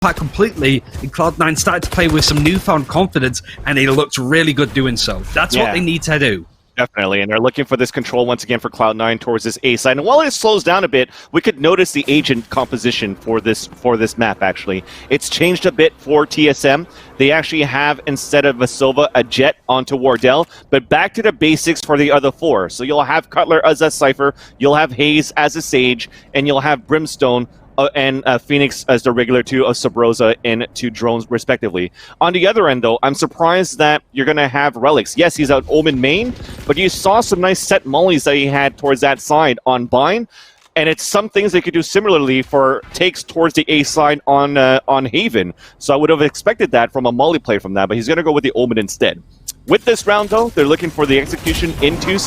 apart completely, and Cloud9 started to play with some newfound confidence, and they looked really good doing so. That's what they need to do. Definitely, and they're looking for this control once again for Cloud9 towards this A side. And while it slows down a bit, we could notice the agent composition for this map, actually. It's changed a bit for TSM. They actually have, instead of a Sova, a Jet onto Wardell, but back to the basics for the other four. So you'll have Cutler as a Cypher, you'll have Hayes as a Sage, and you'll have Brimstone and Phoenix as the regular two of Sabrosa and two drones, respectively. On the other end, though, I'm surprised that you're going to have Relics. Yes, he's out Omen main, but you saw some nice set mollies that he had towards that side on Bind, and it's some things they could do similarly for takes towards the A side on Haven. So I would have expected that from a molly play from that, but he's going to go with the Omen instead. With this round, though, they're looking for the execution into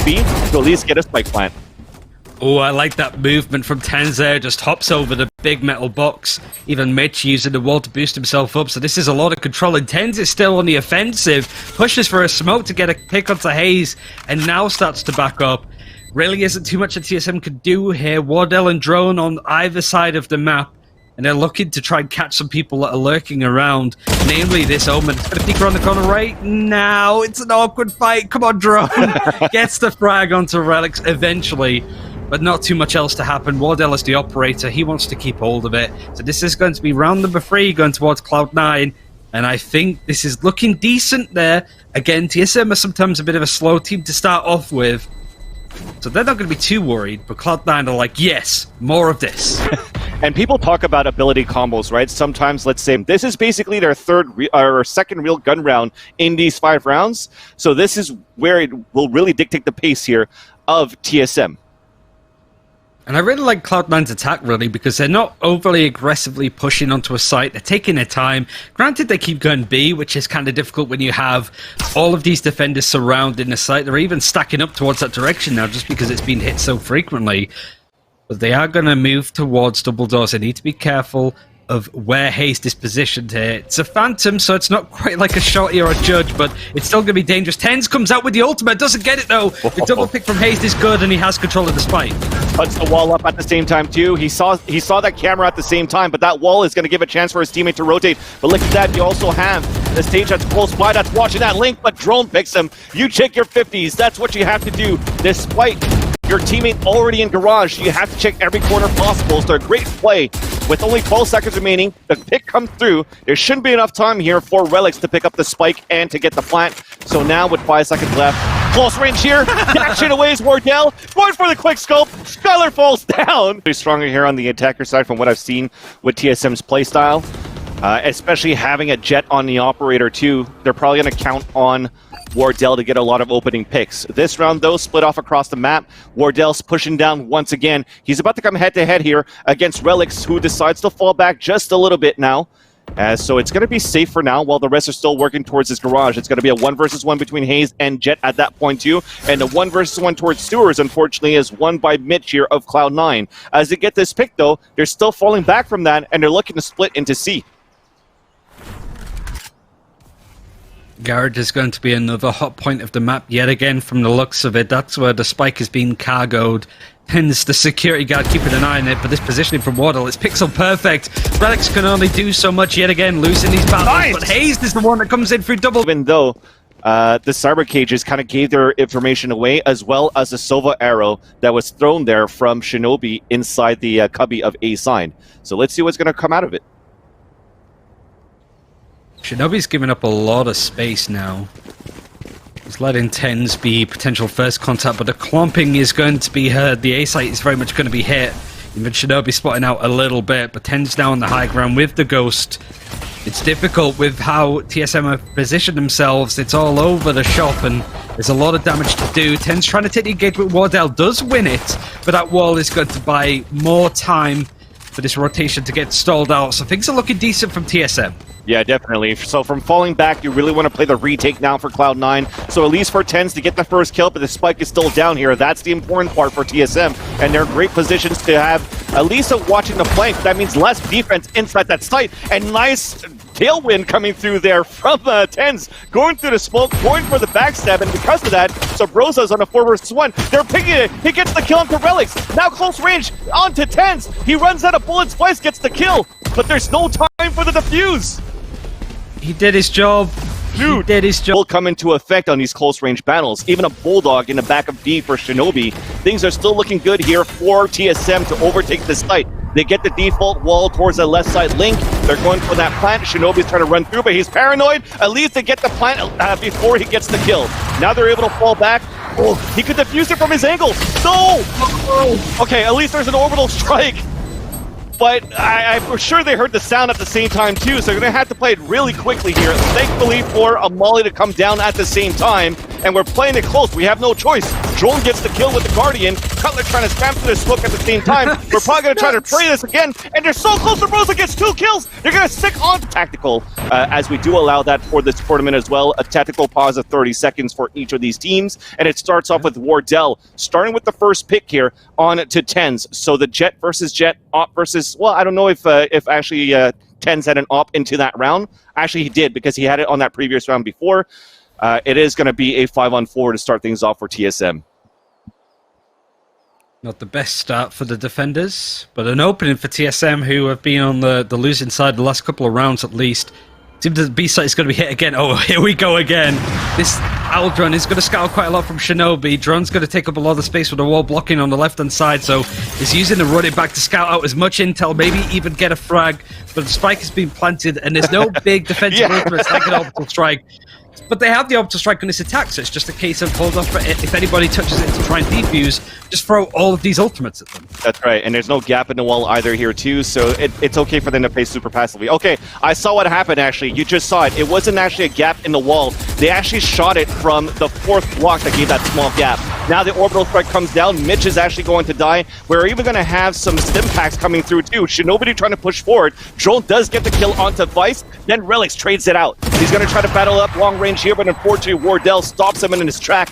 B to at least get a spike plant. Oh, I like that movement from TenZ there. Just hops over the big metal box. Even Mitch using the wall to boost himself up. So this is a lot of control. And TenZ is still on the offensive. Pushes for a smoke to get a pick onto Hayes. And now starts to back up. Really isn't too much that TSM could do here. Wardell and Drone on either side of the map. And they're looking to try and catch some people that are lurking around. Namely this Omen. It's going to peek around the corner right now. It's an awkward fight. Come on, Drone. Gets the frag onto Relics eventually. But not too much else to happen. Wardell is the operator. He wants to keep hold of it. So this is going to be round number 3 going towards Cloud9. And I think this is looking decent there. Again, TSM are sometimes a bit of a slow team to start off with. So they're not going to be too worried. But Cloud9 are like, yes, more of this. And people talk about ability combos, right? Sometimes, let's say, this is basically their second real gun round in these 5 rounds. So this is where it will really dictate the pace here of TSM. And I really like Cloud9's attack, really, because they're not overly aggressively pushing onto a site. They're taking their time. Granted, they keep going B, which is kind of difficult when you have all of these defenders surrounding the site. They're even stacking up towards that direction now, just because it's been hit so frequently. But they are going to move towards double doors. They need to be careful of where Haste is positioned here. It's a Phantom, so it's not quite like a Shorty or a Judge, but it's still going to be dangerous. TenZ comes out with the ultimate, doesn't get it though. The double pick from Haste is good, and he has control of the spike. Puts the wall up at the same time too. He saw that camera at the same time, but that wall is going to give a chance for his teammate to rotate. But look at that, you also have the stage that's close by that's watching that link, but Drone picks him. You check your 50s. That's what you have to do, despite your teammate already in garage. You have to check every corner possible. So a great play. With only 12 seconds remaining, the pick comes through. There shouldn't be enough time here for Relics to pick up the spike and to get the plant. So now with 5 seconds left, close range here. Dash it away is Wardell. Going for the quick scope. Skylar falls down. Pretty stronger here on the attacker side from what I've seen with TSM's playstyle. Especially having a Jet on the operator too. They're probably going to count on Wardell to get a lot of opening picks. This round, though, split off across the map. Wardell's pushing down once again. He's about to come head-to-head here against Relics, who decides to fall back just a little bit now. So it's going to be safe for now while the rest are still working towards his garage. It's going to be a 1-versus-1 between Hayes and Jet at that point, too. And the 1-versus-1 towards Stewards, unfortunately, is won by Mitch here of Cloud9. As they get this pick, though, they're still falling back from that, and they're looking to split into C. Garage is going to be another hot point of the map yet again from the looks of it. That's where the spike has been cargoed. Hence the security guard keeping an eye on it, but this positioning from Wardell is pixel perfect. Relics can only do so much yet again, losing these battles. Nice. But Hayes is the one that comes in through double. Even though the cyber cages kind of gave their information away, as well as the Sova arrow that was thrown there from Shinobi inside the cubby of A side. So let's see what's going to come out of it. Shinobi's giving up a lot of space now. He's letting TenZ be potential first contact, but the clomping is going to be heard. The A site is very much going to be hit. Even Shinobi spotting out a little bit, but TenZ now on the high ground with the Ghost. It's difficult with how TSM have positioned themselves. It's all over the shop, and there's a lot of damage to do. TenZ trying to take the engagement. Wardell does win it, but that wall is going to buy more time for this rotation to get stalled out. So things are looking decent from TSM. Yeah, definitely. So from falling back, you really want to play the retake now for Cloud9. So at least for TenZ to get the first kill, but the spike is still down here. That's the important part for TSM. And they're in great positions to have at least watching the flank. That means less defense inside that site. And nice tailwind coming through there from TenZ, going through the smoke, going for the backstab, and because of that, Sabrosa's on a 4 versus 1. They're picking it. He gets the kill onto Relics. Now close range onto TenZ. He runs out of bullets twice, gets the kill, but there's no time for the defuse. He did his job. Dude, he did his job. Will come into effect on these close-range battles. Even a Bulldog in the back of B for Shinobi. Things are still looking good here for TSM to overtake this site. They get the default wall towards the left side link. They're going for that plant. Shinobi's trying to run through, but he's paranoid. At least they get the plant before he gets the kill. Now they're able to fall back. Oh, he could defuse it from his angle. No! Okay, at least there's an orbital strike. But I'm for sure they heard the sound at the same time too, so they're going to have to play it really quickly here. Thankfully for a Molly to come down at the same time, and we're playing it close. We have no choice. Drone gets the kill with the Guardian. Cutler trying to spam through the smoke at the same time. We're probably going to try to play this again, and they're so close. Rosa gets 2 kills. They're going to stick on tactical, as we do allow that for this tournament as well. A tactical pause of 30 seconds for each of these teams, and it starts off with Wardell, starting with the first pick here on to TenZ. So the Jet versus Jet, Op versus, well, I don't know if actually TenZ had an Op into that round. Actually, he did, because he had it on that previous round before. It is going to be a 5-on-4 to start things off for TSM. Not the best start for the defenders, but an opening for TSM, who have been on the losing side the last couple of rounds at least. Seems the B site is going to be hit again. Oh, here we go again. This Owl drone is going to scout quite a lot from Shinobi. Drone's going to take up a lot of the space with the wall blocking on the left-hand side, so he's using the running back to scout out as much intel, maybe even get a frag, but the spike has been planted, and there's no big defensive ultimates like an orbital strike. But they have the orbital strike on this attack, so it's just a case of hold off. If anybody touches it to try and defuse, just throw all of these ultimates at them. That's right, and there's no gap in the wall either here too, so it's okay for them to play super passively. Okay, I saw what happened actually. You just saw it. It wasn't actually a gap in the wall. They actually shot it from the 4th block that gave that small gap. Now the orbital strike comes down. Mitch is actually going to die. We're even going to have some stim packs coming through too. Shinobi trying to push forward. Drone does get the kill onto Vice, then Relics trades it out. He's going to try to battle up long range here, but unfortunately Wardell stops him in his track.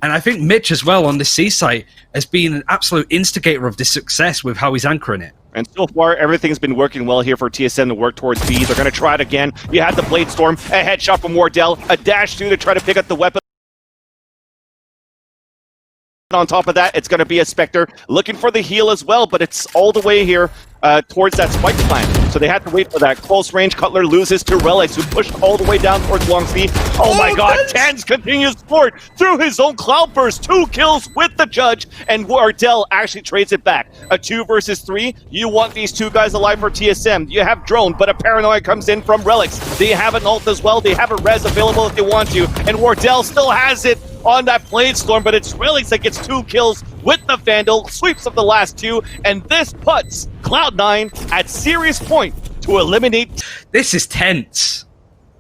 And I think Mitch as well on this C site has been an absolute instigator of this success with how he's anchoring it. And so far, everything's been working well here for TSM to work towards B. They're going to try it again. You had the Blade Storm, a headshot from Wardell, a dash through to try to pick up the weapon. On top of that, it's going to be a Spectre looking for the heal as well, but it's all the way here towards that spike plant. So they had to wait for that. Close range, Cutler loses to Relics, who pushed all the way down towards Long C. Oh my god, TenZ continues forward through his own Cloud Burst. 2 kills with the Judge, and Wardell actually trades it back. A 2 versus 3. You want these 2 guys alive for TSM. You have Drone, but a Paranoia comes in from Relics. They have an ult as well. They have a res available if they want to, and Wardell still has it on that Blade Storm, but it's Relics that gets 2 kills with the Vandal, sweeps of the last 2, and this puts Cloud9 at serious point to eliminate. This is tense.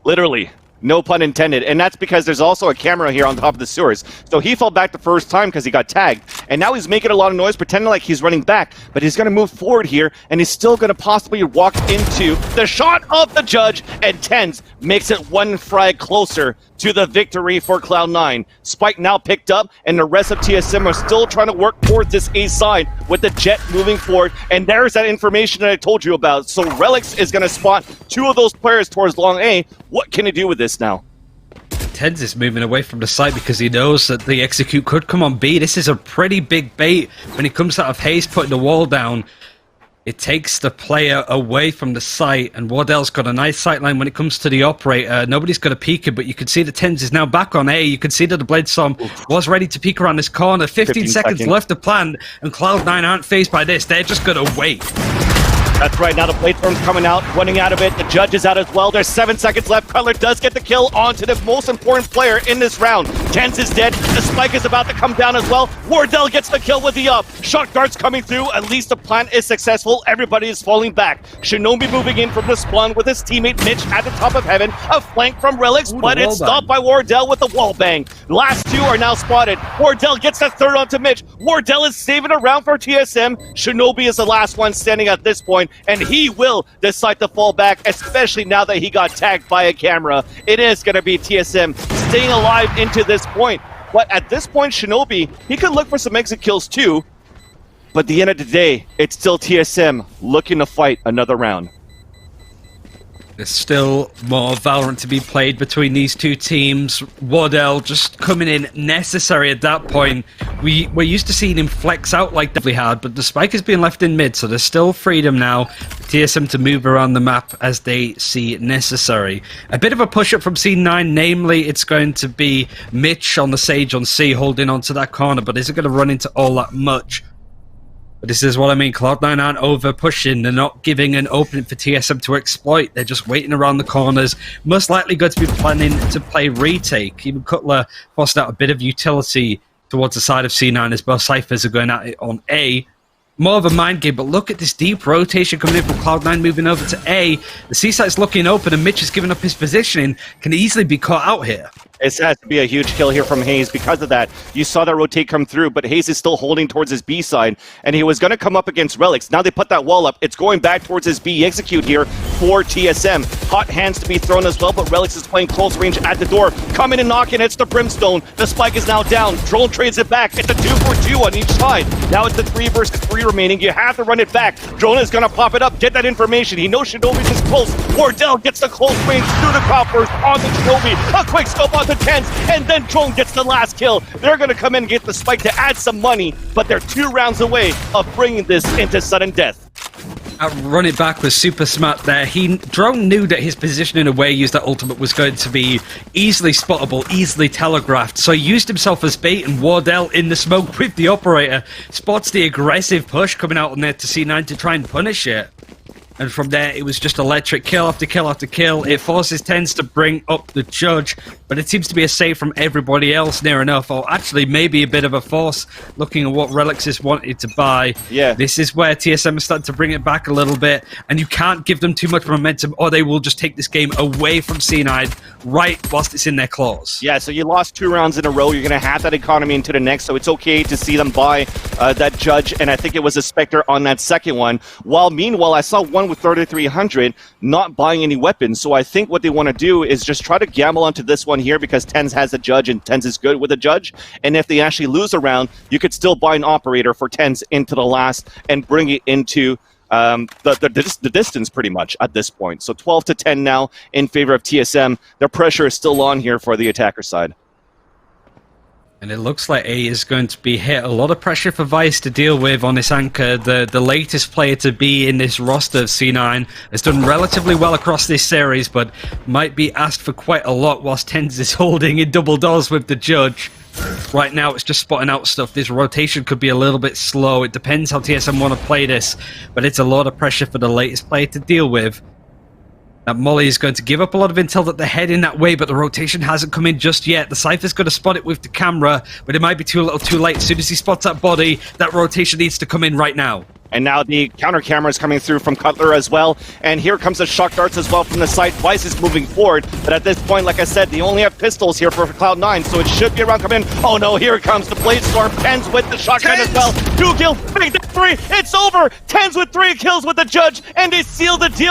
Literally. No pun intended. And that's because there's also a camera here on top of the sewers. So he fell back the first time because he got tagged. And now he's making a lot of noise, pretending like he's running back. But he's going to move forward here, and he's still going to possibly walk into the shot of the Judge. And TenZ makes it 1 frag closer to the victory for Cloud9. Spike now picked up, and the rest of TSM are still trying to work towards this A side with the Jet moving forward. And there's that information that I told you about. So Relics is going to spot 2 of those players towards long A. What can he do with this now? TenZ is moving away from the site because he knows that the execute could come on B. This is a pretty big bait. When he comes out of haste, putting the wall down, it takes the player away from the site, and Wardell's got a nice sight line when it comes to the operator. Nobody's going to peek it, but you can see the TenZ is now back on A. You can see that the Blade Storm was ready to peek around this corner. 15 seconds left to plan, and Cloud9 aren't phased by this. They're just going to wait. That's right, now the Blade Storm's coming out, running out of it. The Judge is out as well. There's 7 seconds left. Cutler does get the kill onto the most important player in this round. TenZ is dead. The Spike is about to come down as well. Wardell gets the kill with the up. Shot darts coming through. At least the plant is successful. Everybody is falling back. Shinobi moving in from the spawn with his teammate Mitch at the top of heaven. A flank from Relics, but it's stopped by Wardell with the wall bang. Last 2 are now spotted. Wardell gets the 3rd onto Mitch. Wardell is saving a round for TSM. Shinobi is the last one standing at this point, and he will decide to fall back, especially now that he got tagged by a camera. It is going to be TSM staying alive into this point. But at this point, Shinobi, he could look for some exit kills too. But at the end of the day, it's still TSM looking to fight another round. There's still more Valorant to be played between these two teams. Wardell just coming in necessary at that point. We're used to seeing him flex out like that we had, but the spike is being left in mid, so there's still freedom now for TSM to move around the map as they see necessary. A bit of a push-up from C9, namely it's going to be Mitch on the Sage on C holding onto that corner, but is it going to run into all that much? But this is what I mean, Cloud9 aren't over-pushing, they're not giving an opening for TSM to exploit, they're just waiting around the corners, most likely going to be planning to play retake. Even Cutler forced out a bit of utility towards the side of C9 as both Cyphers are going at it on A. More of a mind game, but look at this deep rotation coming in from Cloud9 moving over to A. The C site's looking open and Mitch is giving up his positioning, can easily be caught out here. It has to be a huge kill here from Hayes because of that. You saw that rotate come through, but Hayes is still holding towards his B side, and he was going to come up against Relics. Now they put that wall up. It's going back towards his B execute here for TSM. Hot hands to be thrown as well, but Relics is playing close range at the door. Coming and knocking, it's the Brimstone. The spike is now down. Drone trades it back. It's a 2-for-2 on each side. Now it's a 3 versus 3 remaining. You have to run it back. Drone is going to pop it up, get that information. He knows Shinobi's is close. Wardell gets the close range through the coppers on the Shinobi. A quick scope on the tents, and then Drone gets the last kill. They're going to come in and get the spike to add some money, but they're 2 rounds away of bringing this into sudden death. Run it back was super smart there. Drone knew that his positioning away used that ultimate was going to be easily spottable, easily telegraphed, so he used himself as bait, and Wardell in the smoke with the operator spots the aggressive push coming out on there to C9 to try and punish it. And from there, it was just electric, kill after kill after kill. It forces Tens to bring up the judge, but it seems to be a save from everybody else near enough, or actually maybe a bit of a force, looking at what Relics is wanted to buy. Yeah. This is where TSM is starting to bring it back a little bit, and you can't give them too much momentum, or they will just take this game away from C9 right whilst it's in their claws. Yeah, so you lost 2 rounds in a row. You're going to have that economy into the next, so it's okay to see them buy that judge, and I think it was a Spectre on that second one. While meanwhile, I saw one with 3,300 not buying any weapons, so I think what they want to do is just try to gamble onto this one here because Tens has a judge and Tens is good with a judge, and if they actually lose a round, you could still buy an operator for Tens into the last and bring it into the distance pretty much at this point. So 12-10 now in favor of TSM. Their pressure is still on here for the attacker side. And it looks like A is going to be hit. A lot of pressure for Vice to deal with on this anchor. The latest player to be in this roster of C9 has done relatively well across this series, but might be asked for quite a lot whilst Tens is holding in double doors with the judge. Right now it's just spotting out stuff. This rotation could be a little bit slow. It depends how TSM want to play this, but it's a lot of pressure for the latest player to deal with. That Molly is going to give up a lot of intel that they're heading that way, but the rotation hasn't come in just yet. The Cypher's going to spot it with the camera, but it might be too little too late. As soon as he spots that body, that rotation needs to come in right now. And now the counter camera is coming through from Cutler as well. And here comes the shock darts as well from the side. Vice is moving forward. But at this point, like I said, they only have pistols here for Cloud9, so it should be around coming in. Oh no, here it comes. The Blade Storm. Tens with the shotgun as well. 2 kills. Big 3. It's over. Tens with 3 kills with the judge. And they seal the deal.